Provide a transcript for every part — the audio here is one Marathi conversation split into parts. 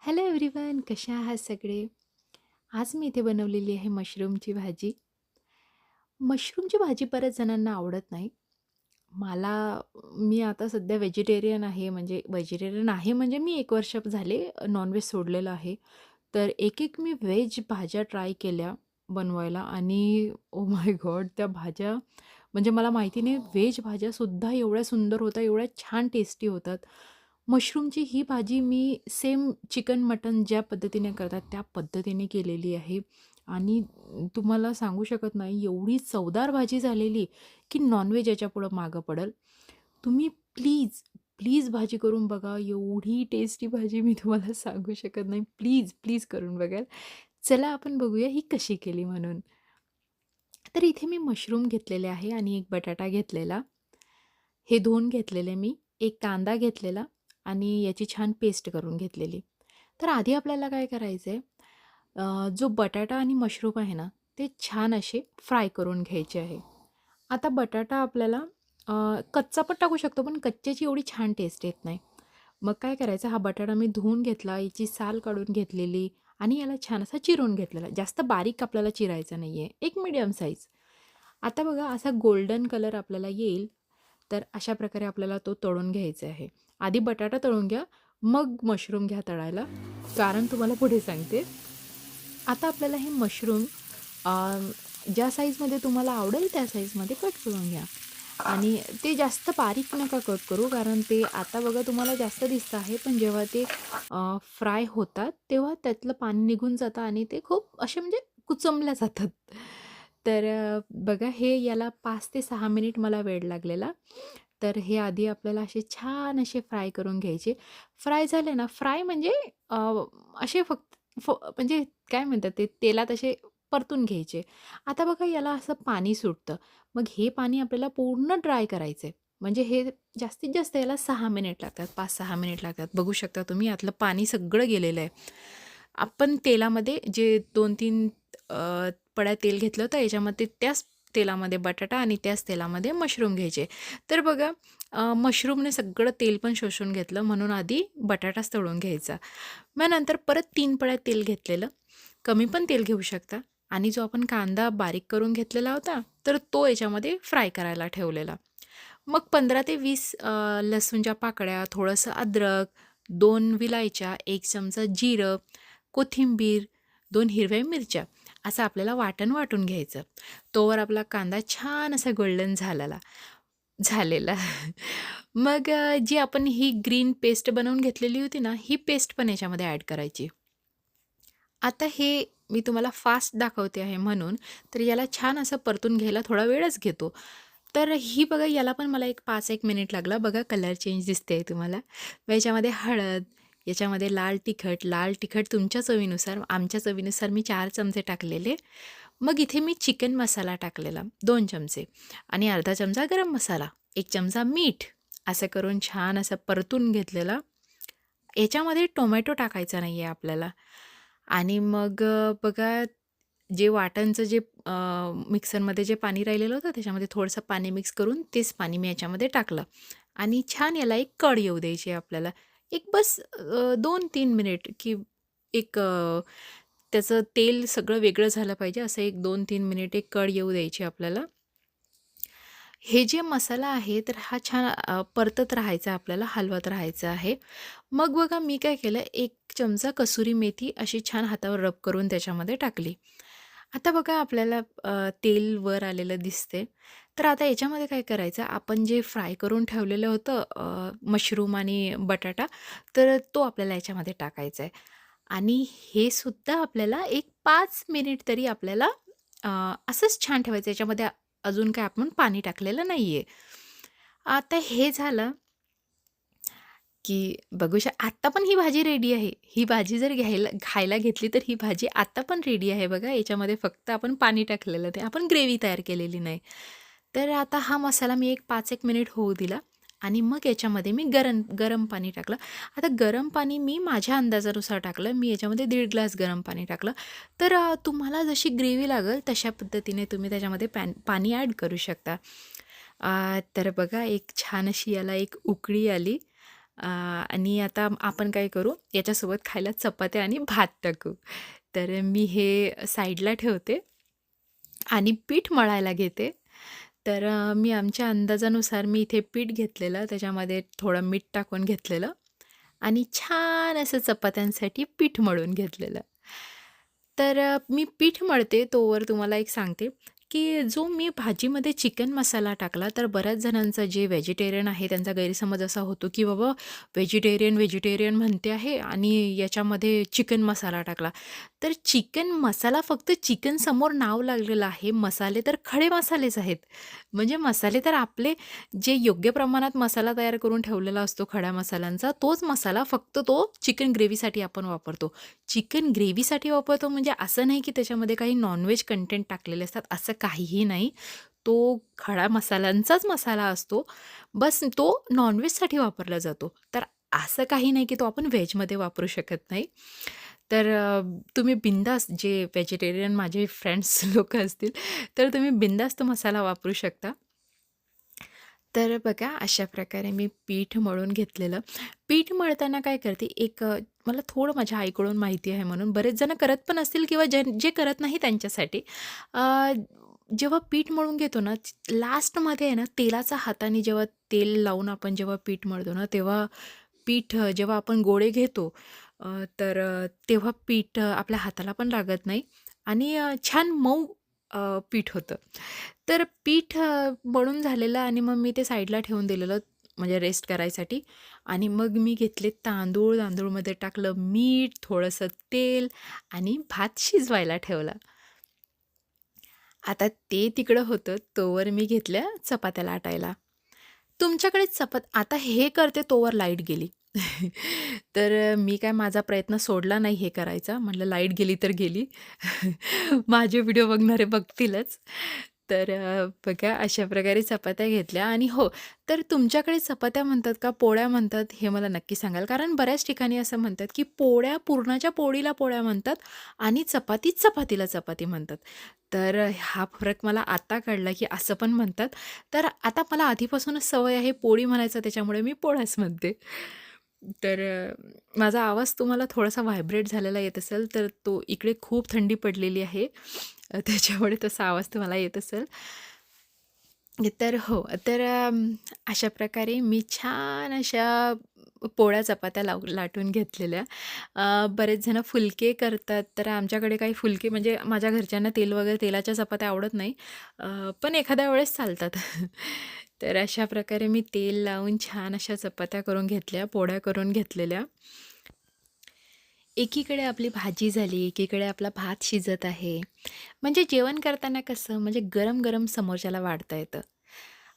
हॅलो एव्हरीवन, कशा आहात सगळे? आज मी इथे बनवलेली आहे मशरूमची भाजी. मशरूमची भाजी बऱ्याच जणांना आवडत नाही. मला मी आता सध्या व्हेजिटेरियन आहे म्हणजे मी 1 वर्ष झाले नॉन-व्हेज सोडलेलं आहे. तर एक-एक मी व्हेज भाज्या ट्राय केल्या बनवायला आणि ओह माय गॉड! त्या भाज्या म्हणजे मला माहिती नाही व्हेज भाज्यासुद्धा एवढ्या सुंदर होतात, एवढ्या छान टेस्टी होतात. मशरूमची ही भाजी मी सेम चिकन, मटण ज्या पद्धतीने करतात त्या पद्धतीने केलेली आहे आणि तुम्हाला सांगू शकत नाही एवढी चवदार भाजी झालेली, की नॉन-व्हेज याच्यापुढं मागं पडेल. तुम्ही प्लीज, प्लीज भाजी करून बघा. एवढी टेस्टी भाजी मी तुम्हाला सांगू शकत नाही. प्लीज, प्लीज करून बघाल. चला आपण बघूया ही कशी केली म्हणून. तर इथे मी मशरूम घेतलेले आहे आणि एक बटाटा घेतलेला. हे धुवून घेतलेले मी. एक कांदा घेतलेला आणि याची छान पेस्ट करून घेतलेली. तर आधी आपल्याला काय करायचं आहे, जो बटाटा आणि मशरूम आहे ना, ते छान असे फ्राय करून घ्यायचे आहे. आता बटाटा आपल्याला कच्चा पण टाकू शकतो, पण कच्च्याची एवढी छान टेस्ट येत नाही. मग काय करायचं, हा बटाटा मी धुवून घेतला, याची साल काढून घेतलेली आणि याला छान असा चिरून घेतलेला. जास्त बारीक आपल्याला चिरायचा नाहीये, एक मीडियम साईज. आता बघा असा गोल्डन कलर आपल्याला येईल, तर अशा प्रकारे आपल्याला तो तळून घ्यायचा आहे. आधी बटाटा तळून घ्या, मग मशरूम घ्या तळायला. कारण तुम्हाला पुढे सांगते. आता आपल्याला हे मशरूम अ, ज्या साईजमध्ये तुम्हाला आवडेल त्या साईजमध्ये कट करून घ्या आणि ते जास्त बारीक नका कट करू, कारण ते आता बघा तुम्हाला जास्त दिसतं आहे, पण जेव्हा ते फ्राय होतात, तेव्हा त्यातलं पाणी निघून जातं आणि ते खूप असे म्हणजे कुचंबल्या जातात. तर बघा हे याला 5 ते 6 मिनिट मला वेळ लागलेला. तर हे आधी आपल्याला असे छान असे फ्राय करून घ्यायचे. फ्राय झाले ना, फ्राय म्हणजे अ, असे म्हणजे काय म्हणतात ते तेलात असे परतून घ्यायचे. आता बघा याला असं पाणी सुटतं. मग हे पाणी आपल्याला पूर्ण ड्राय करायचं आहे. म्हणजे हे जास्तीत जास्त याला 6 मिनिट लागतात, 5-6 मिनिट लागतात. बघू शकता तुम्ही यातलं पाणी सगळं गेलेलं आहे. आपण तेलामध्ये जे 2-3 पळ्या तेल घेतलं होतं याच्यामध्ये त्याच तेलामध्ये बटाटा आणि त्याच तेलामध्ये मशरूम घ्यायचे. तर बघा मशरूमने सगळं तेल पण शोषून घेतलं म्हणून आधी बटाटाच तळून घ्यायचा. मग नंतर परत 3 पळ्या तेल घेतलेलं. कमी पण तेल घेऊ शकता आणि जो आपण कांदा बारीक करून घेतलेला होता, तर तो याच्यामध्ये फ्राय करायला ठेवलेला. मग 15 ते 20 लसूणच्या पाकळ्या, थोडंसं अद्रक, 2 विलायच्या, 1 चमचा जिरं, कोथिंबीर, 2 हिरव्या मिरच्या असं आपल्याला वाटण वाटून घ्यायचं. तोवर आपला कांदा छान असा गोल्डन झालेला. मग जी आपण ही ग्रीन पेस्ट बनवून घेतलेली होती ना, ही पेस्ट पण याच्यामध्ये ॲड करायची. आता हे मी तुम्हाला फास्ट दाखवते आहे म्हणून, तर याला छान असं परतून घ्यायला थोडा वेळच घेतो. तर ही बघा याला पण मला एक 5-1 मिनिट लागला. बघा कलर चेंज दिसते तुम्हाला. मग याच्यामध्ये हळद, याच्यामध्ये लाल तिखट तुमच्या चवीनुसार, आमच्या चवीनुसार मी 4 चमचे टाकलेले. मग इथे मी चिकन मसाला टाकलेला 2 चमचे आणि अर्धा चमचा गरम मसाला, 1 चमचा मीठ असं करून छान असं परतून घेतलेला. याच्यामध्ये टोमॅटो टाकायचा नाही आहे आपल्याला आणि मग बघा जे वाटणचं जे मिक्सरमध्ये जे पाणी राहिलेलं होतं त्याच्यामध्ये थोडंसं पाणी मिक्स करून तेच पाणी मी याच्यामध्ये टाकलं आणि छान याला एक कढ येऊ द्यायची आहे आपल्याला. एक बस 2-3 मिनिट की एक त्याचं तेल सगळं वेगळं झालं पाहिजे असं एक 2-3 मिनिट एक कढ येऊ द्यायची आपल्याला. हे जे मसाला आहे तर हा छान परतत राहायचा आपल्याला, हलवत राहायचं आहे. मग बघा मी काय केलं, 1 चमचा कसुरी मेथी अशी छान हातावर रब करून त्याच्यामध्ये टाकली. आता बघा आपल्याला तेल वर आलेलं दिसते. तर आता याच्यामध्ये काय करायचं, आपण जे फ्राय करून ठेवलेलं होतं मशरूम आणि बटाटा, तर तो आपल्याला याच्यामध्ये टाकायचा आहे. आणि हे सुद्धा आपल्याला एक 5 मिनिट तरी आपल्याला अ, असंच छान ठेवायचं. याच्यामध्ये अजून काय आपण पाणी टाकलेलं नाहीये. आता हे झालं, की बघू आत्ता पण ही भाजी रेडी आहे. ही भाजी जर खायला घेतली तर ही भाजी आता पण रेडी आहे बघा. याच्यामध्ये फक्त आपण पाणी टाकलेलं ते आपण ग्रेव्ही तयार केलेली नाही. तर आता हा मसाला मी एक 5-1 मिनिट होऊ दिला आणि मग याच्यामध्ये मी गरम गरम पाणी टाकलं. आता गरम पाणी मी माझ्या अंदाजानुसार टाकलं. मी याच्यामध्ये 1.5 ग्लास गरम पाणी टाकलं. तर तुम्हाला जशी ग्रेव्ही लागेल तशा पद्धतीने तुम्ही त्याच्यामध्ये पाणी ॲड करू शकता. तर बघा एक छान अशी याला एक उकळी आली आणि आता आपण काय करू, याच्यासोबत खायला चपात्या आणि भात टाकू. तर मी हे साईडला ठेवते आणि पीठ मळायला घेते. तर मी आमच्या अंदाजानुसार मी इथे पीठ घेतलेलं, त्याच्यामध्ये थोडं मीठ टाकून घेतलेलं आणि छान असं चपात्यांसाठी पीठ मळून घेतलेलं. तर मी पीठ मळते तोवर तुम्हाला एक सांगते, की जो मी भाजीमध्ये चिकन मसाला टाकला, तर बऱ्याच जणांचा जे व्हेजिटेरियन आहे त्यांचा गैरसमज असा होतो, की बाबा व्हेजिटेरियन, व्हेजिटेरियन म्हणते आहे आणि याच्यामध्ये चिकन मसाला टाकला. तर चिकन मसाला फक्त चिकन समोर नाव लागलेलं आहे. मसाले तर खडे मसालेच आहेत. म्हणजे मसाले तर आपले जे योग्य प्रमाणात मसाला तयार करून ठेवलेला असतो खड्या मसाल्यांचा, तोच मसाला फक्त तो चिकन ग्रेव्हीसाठी आपण वापरतो. चिकन ग्रेव्हीसाठी वापरतो म्हणजे असं नाही की त्याच्यामध्ये काही नॉन-व्हेज कंटेंट टाकलेले असतात, असं काहीही नाही. तो खडा मसाल्यांचाच मसाला असतो. बस तो नॉन-व्हेजसाठी वापरला जातो. तर असं काही नाही की तो आपण व्हेजमध्ये वापरू शकत नाही. तर तुम्ही बिनधास्त जे व्हेजिटेरियन माझे फ्रेंड्स लोकं असतील, तर तुम्ही बिनधास्त मसाला वापरू शकता. तर बघा अशा प्रकारे मी पीठ मळून घेतलेलं. पीठ मळताना काय करते मला थोडं माझ्या आईकडून माहिती आहे म्हणून बरेच जण करत पण असतील किंवा जे करत नाही त्यांच्यासाठी. अ, जेव्हा पीठ मळून घेतो ना, लास्टमध्ये आहे ना, तेलाचा हाताने जेव्हा तेल लावून आपण जेव्हा पीठ मळतो ना, तेव्हा जेव्हा आपण गोळे घेतो तर तेव्हा पीठ आपल्या हाताला पण लागत नाही आणि छान मऊ पीठ होतं. तर पीठ मळून झालेलं आणि मग मी ते साईडला ठेवून दिलेलं म्हणजे रेस्ट करायसाठी आणि मग मी घेतले तांदूळ, तांदूळमध्ये टाकलं मीठ, थोडंसं तेल आणि भात शिजवायला ठेवला. आता ते तिकडं होतं, तोवर मी घेतल्या चपात्या लाटायला. तुमच्याकडे आता हे करते तोवर लाईट गेली. तर मी काय माझा प्रयत्न सोडला नाही हे करायचा. म्हटलं लाईट गेली तर गेली. माझे व्हिडिओ बघणारे बघतीलच. तर बघा अशा प्रकारे चपात्या घेतल्या आणि हो, तर तुमच्याकडे चपात्या म्हणतात का पोळ्या म्हणतात हे मला नक्की सांगाल. कारण बऱ्याच ठिकाणी असं म्हणतात, की पोळ्या पुरणाच्या पोळीला पोळ्या म्हणतात आणि चपाती चपातीला चपाती म्हणतात. तर हा फरक मला आता कळला, की असं पण म्हणतात. तर आता मला आधीपासूनच सवय आहे पोळी म्हणायचं त्याच्यामुळे मी पोळ्याच म्हणते. तर माझा आवाज तुम्हाला थोडासा व्हायब्रेट झालेला येत असेल, तर तो इकडे खूप थंडी पडलेली आहे. त्याच्यामुळे तसा आवाज तुम्हाला येत असेल. तर हो, तर अशा प्रकारे मी छान अशा पोळ्या चपात्या लाटून घेतलेल्या. बरेच जण फुलके करतात, तर आमच्याकडे काही फुलके म्हणजे माझ्या घरच्यांना तेलाच्या चपात्या आवडत नाही. पण एखाद्या वेळेस चालतात. तर अशा प्रकारे मी तेल लावून छान अशा चपात्या करून घेतल्या, पोळ्या करून घेतलेल्या. एकीकडे आपली भाजी झाली, एकीकडे आपला भात शिजत आहे. म्हणजे जेवण करताना कसं म्हणजे गरम-गरम समोरच्याला वाढता येतं.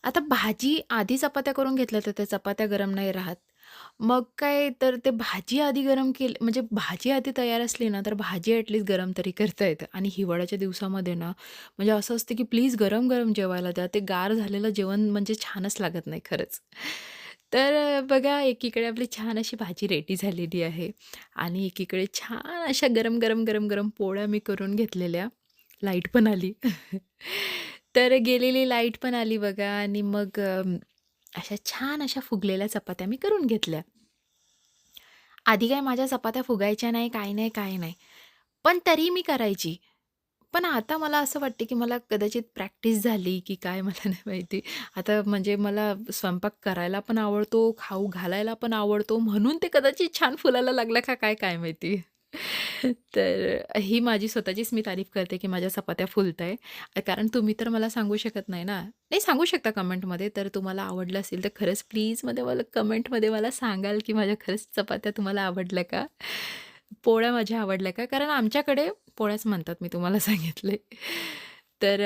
आता भाजी आधी चपात्या करून घेतल्या तर त्या चपात्या गरम नाही राहत. मग काय तर ते भाजी आधी गरम केली म्हणजे भाजी आधी तयार असली ना, तर भाजी ॲटलीस्ट गरम तरी करता येतं आणि हिवाळ्याच्या दिवसामध्ये ना, म्हणजे असं असतं की प्लीज गरम-गरम जेवायला द्या. ते गार झालेलं जेवण म्हणजे छानच लागत नाही खरंच. तर बघा एकीकडे आपली छान अशी भाजी रेडी झालेली आहे आणि एकीकडे छान अशा गरम-गरम, गरम-गरम पोळ्या मी करून घेतलेल्या. लाईट पण आली. तर गेलेली लाईट पण आली बघा आणि मग अशा छान अशा फुगलेल्या चपात्या मी करून घेतल्या. आधी काय माझ्या चपात्या फुगायच्या नाही, काही नाही, काही नाही. पण तरी मी करायची. पण आता मला असं वाटते, की मला कदाचित प्रॅक्टिस झाली, की काय मला नाही माहिती. आता म्हणजे मला स्वयंपाक करायला पण आवडतो, खाऊ घालायला पण आवडतो, म्हणून ते कदाचित छान फुलायला लागलं का काय, काय माहिती. तर ही माझी स्वतःचीच मी तारीफ करते, की माझ्या चपात्या फुलताय. कारण तुम्ही तर मला सांगू शकत नाही ना. नाही सांगू शकता कमेंटमध्ये. तर तुम्हाला आवडलं असेल तर खरंच प्लीज मला कमेंटमध्ये मला सांगाल, की माझ्या खरंच चपात्या तुम्हाला आवडल्या का? पोळ्या माझ्या आवडल्या का? कारण आमच्याकडे पोळ्याच म्हणतात मी तुम्हाला सांगितले. तर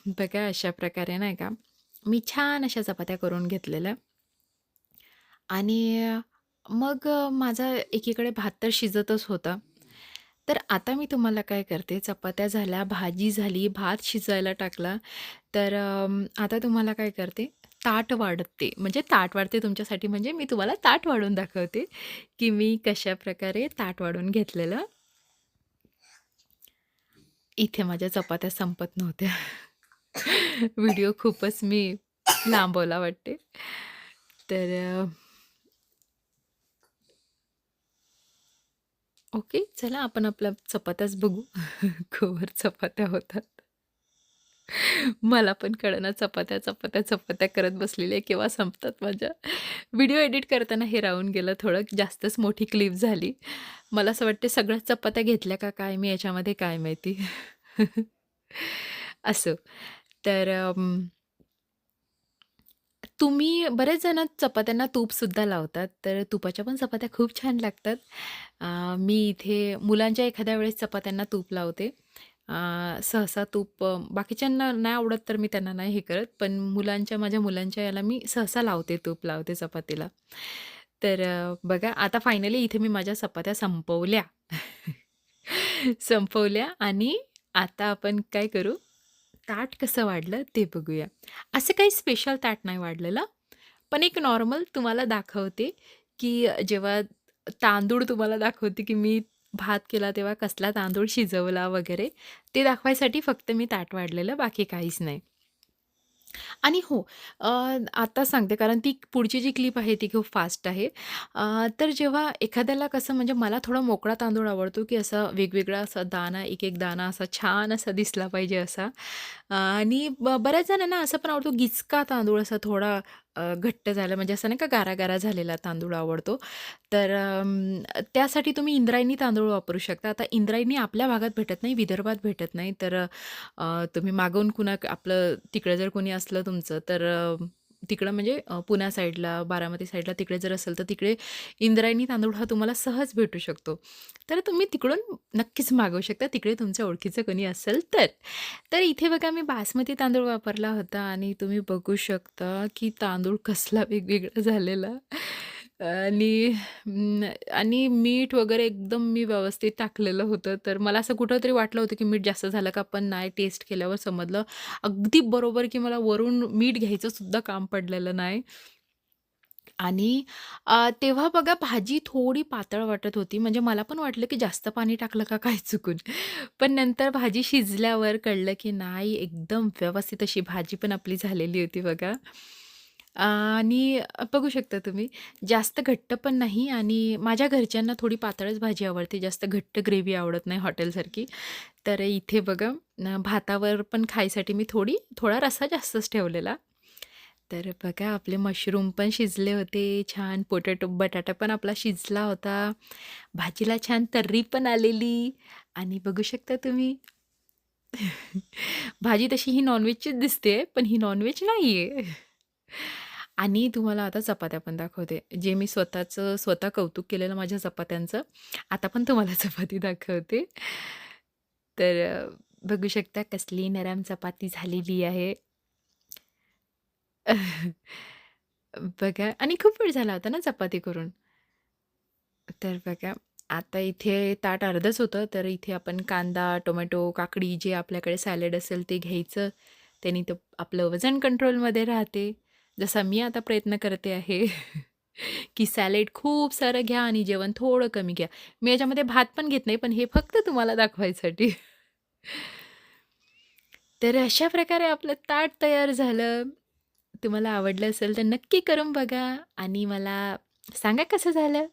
बघा अशा प्रकारे नाही का, मी छान अशा चपात्या करून घेतलेल्या आणि मग माझा एकीकडे भात तर शिजतच होता. तर आता मी तुम्हाला काय करते, चपात्या झाल्या, भाजी झाली, भात शिजायला टाकला. तर आता तुम्हाला काय करते, ताट वाढते. म्हणजे ताट वाढते तुमच्यासाठी म्हणजे मी तुम्हाला ताट वाढून दाखवते, की मी कशाप्रकारे ताट वाढून घेतलेलं. इथे माझ्या चपात्या संपत नव्हत्या. व्हिडिओ खूपच मी लांबवला वाटते. तर ओके, चला आपण आपल्या चपात्याच बघू. कवर चपात्या होतात. मला पण कळेना चपात्या, चपात्या, चपात्या करत बसलेली आहे, केव्हा संपतात माझ्या. व्हिडिओ एडिट करताना हे राहून गेलं थोडं, जास्तच मोठी क्लिप झाली. मला असं वाटते सगळ्याच चपात्या घेतल्या का काय मी याच्यामध्ये काय माहिती? असं. तर तुम्ही बरेच जण चपात्यांना तूपसुद्धा लावतात, तर तुपाच्या पण चपात्या खूप छान लागतात. मी इथे मुलांच्या एखाद्या वेळेस चपात्यांना तूप लावते. सहसा तूप बाकीच्यांना नाही आवडत तर मी त्यांना नाही हे करत, पण माझ्या मुलांच्या याला मी सहसा लावते, तूप लावते चपातीला. तर बघा आता फायनली इथे मी माझ्या चपात्या संपवल्या. संपवल्या आणि आता आपण काय करू, ताट कसं वाढलं ते बघूया. असं काही स्पेशल ताट नाही वाढलेलं. पण एक नॉर्मल तुम्हाला दाखवते, की जेव्हा तांदूळ तुम्हाला दाखवते, की मी भात केला तेव्हा कसला तांदूळ शिजवला वगैरे, ते दाखवायसाठी फक्त मी ताट वाढलेलं, बाकी काहीच नाही. आणि हो, अ, आता सांगते कारण ती पुढची जी क्लिप आहे ती खूप फास्ट आहे. तर जेव्हा एखाद्याला कसं म्हणजे मला थोडा मोकळा तांदूळ आवडतो, की असा वेगवेगळा असा दाणा, एक-एक दाणा असा छान असा दिसला पाहिजे असा. आणि बऱ्याच जणांना असं पण आवडतो गिचका तांदूळ असा थोडा घट्ट झाला म्हणजे असं नाही का गारा-गारा झालेला तांदूळ आवडतो. तर त्यासाठी तुम्ही इंद्रायणी तांदूळ वापरू शकता. आता इंद्रायणी आपल्या भागात भेटत नाही, विदर्भात भेटत नाही. तर तुम्ही मागून आपलं तिकडे जर कोणी असलं तुमचं तर तिकडं म्हणजे पुण्या साईडला, बारामती साईडला तिकडे जर असेल तर तिकडे इंद्रायणी तांदूळ हा तुम्हाला सहज भेटू शकतो. तर तुम्ही तिकडून नक्कीच मागवू शकता, तिकडे तुमच्या ओळखीचं कोणी असेल तर. तर इथे बघा मी बासमती तांदूळ वापरला होता आणि तुम्ही बघू शकता, की तांदूळ कसला वेगवेगळा झालेला आणि आणि मीठ वगैरे एकदम मी व्यवस्थित टाकलेलं होतं. तर मला असं कुठेतरी वाटलं होतं, की मीठ जास्त झालं का? पण नाही, टेस्ट केल्यावर समजलं अगदी बरोबर, की मला वरून मीठ घ्यायचं सुद्धा काम पडलेलं नाही. आणि तेव्हा बघा भाजी थोडी पातळ वाटत होती. म्हणजे मला पण वाटलं, की जास्त पाणी टाकलं का काय चुकून? पण नंतर भाजी शिजल्यावर कळलं, की नाही एकदम व्यवस्थित अशी भाजी पण आपली झालेली होती बघा. आणि बघू शकता तुम्ही जास्त घट्ट पण नाही आणि माझ्या घरच्यांना थोडी पातळच भाजी आवडते. जास्त घट्ट ग्रेव्ही आवडत नाही हॉटेलसारखी. तर इथे बघा भातावर पण खायसाठी मी थोडा रस्सा जास्तच ठेवलेला. तर बघा आपले मशरूम पण शिजले होते छान, बटाटा पण आपला शिजला होता. भाजीला छान तर्री पण आलेली आणि बघू शकता तुम्ही भाजी तशी ही नॉन-व्हेजचीच दिसते, पण ही नॉन-व्हेज नाहीये. आणि तुम्हाला आता चपात्या पण दाखवते. जे मी स्वतः कौतुक केलेलं माझ्या चपात्यांचं. आता पण तुम्हाला चपाती दाखवते. तर बघू शकता कसली नरम चपाती झालेली आहे. बघा आणि खूप वेळ झाला होता ना चपाती करून. तर बघा, आता इथे ताट अर्धच होतं, तर इथे आपण कांदा, टोमॅटो, काकडी जे आपल्याकडे सॅलड असेल ते घ्यायचं. त्यानी ते आपलं वजन कंट्रोलमध्ये राहते. जसा मी आता प्रयत्न करते आहे, की सॅलड खूप सारं घ्या आणि जेवण थोडं कमी घ्या. मी याच्यामध्ये भात पण घेत नाही, पण हे फक्त तुम्हाला दाखवायसाठी. तर अशा प्रकारे आपलं ताट तयार झालं. तुम्हाला आवडलं असेल तर नक्की करून बघा आणि मला सांगा कसं झालं?